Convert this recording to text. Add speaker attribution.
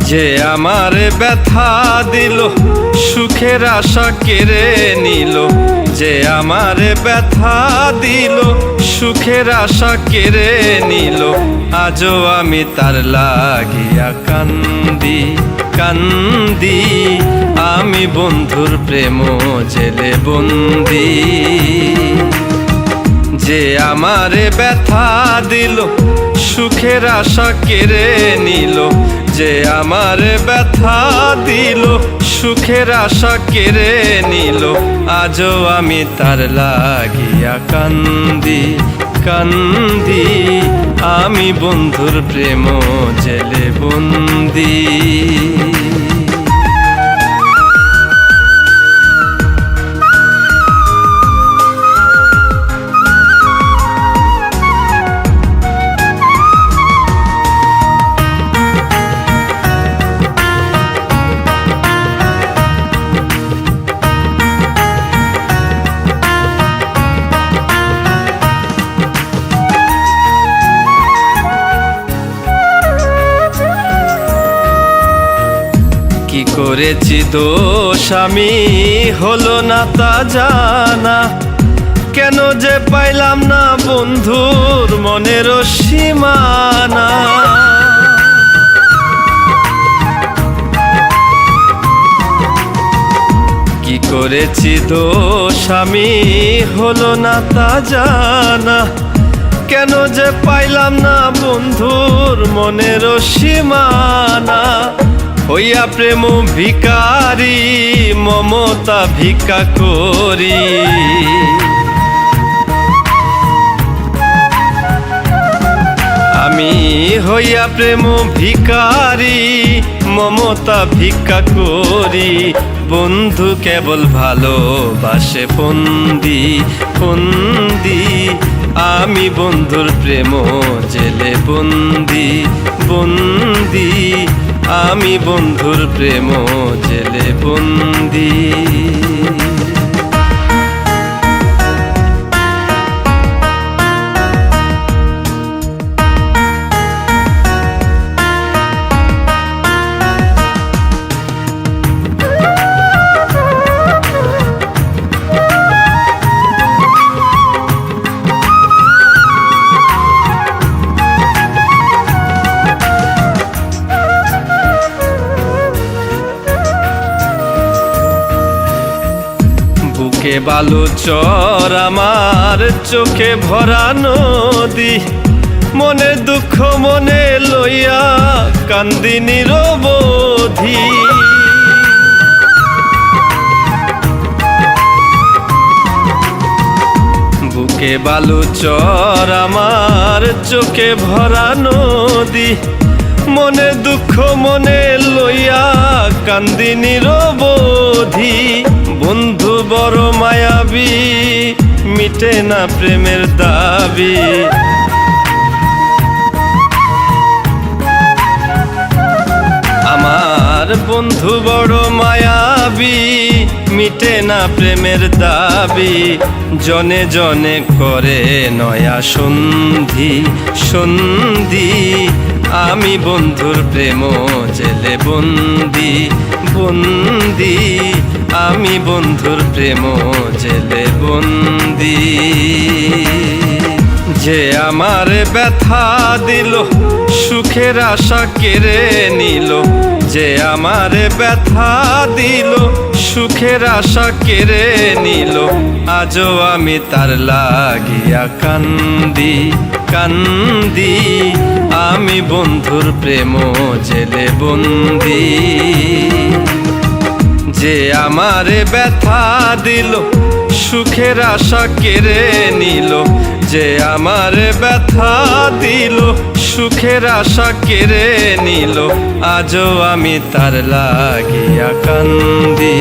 Speaker 1: যে আমার ব্যথা দিল, সুখের আশা কেড়ে নিল। যে আমার ব্যথা দিল, সুখের আশা কেড়ে নিল। আজও আমি তার লাগিয়া কান্দি কান্দি, আমি বন্ধুর প্রেম জেলে বন্দি। যে আমার ব্যথা দিল, সুখের আশা কেড়ে নিল। যে আমার ব্যথা দিল, সুখের আশা কেড়ে নিল। আজও আমি তার লাগিয়া কান্দি কান্দি, আমি বন্ধুর প্রেম জেলে বন্দি। কি করেছি দোষ আমি, হলো না তা জানা। কেন যে পাইলাম না বন্ধুর মনের সীমানা। কি করেছি দোষ আমি, হলো না তা জানা। কেন যে পাইলাম না বন্ধুর মনের সীমানা। হইয়া প্রেম ভিকারি, মমতা ভিক্ষা করি। আমি হইয়া প্রেম ভিকারি, মমতা ভিক্ষা করি। বন্ধু কেবল ভালোবাসে ফন্দি ফন্দি, আমি বন্ধুর প্রেম জেলে বন্দি বন্দি। আমি বন্ধুর প্রেম জেলে বন্দি। বুকে বালু চর আমার, চোখে ভরা নদী। মনে দুঃখ মনে লইয়া কান্দি নিরবধি। বুকে বালু চর আমার, চোখে ভরা নদী। মনে দুঃখ মনে লইয়া কান্দি নিরবধি। বন্ধু বড় মায়াবী, মিটে না প্রেমের দাবি। আমার বন্ধু বড় মায়াবী, মিটে না প্রেমের দাবি। জনে জনে করে নয়া সন্ধি সন্ধি, আমি বন্ধুর প্রেম জেলে বন্দি বন্দি। আমি বন্ধুর প্রেম জেলে বন্দি। যে আমার ব্যথা দিল, সুখের আশা কেড়ে নিল। যে আমার ব্যথা দিল, সুখের আশা কেড়ে নিল। আজও আমি তার লাগিয়া কান্দি কান্দি, আমি বন্ধুর প্রেম জেলে বন্দি। যে আমার ব্যথা দিল, সুখের আশা কেড়ে নিল। যে আমার ব্যথা দিল, সুখের আশা কেড়ে নিল। আজও আমি তার লাগিয়া কান্দি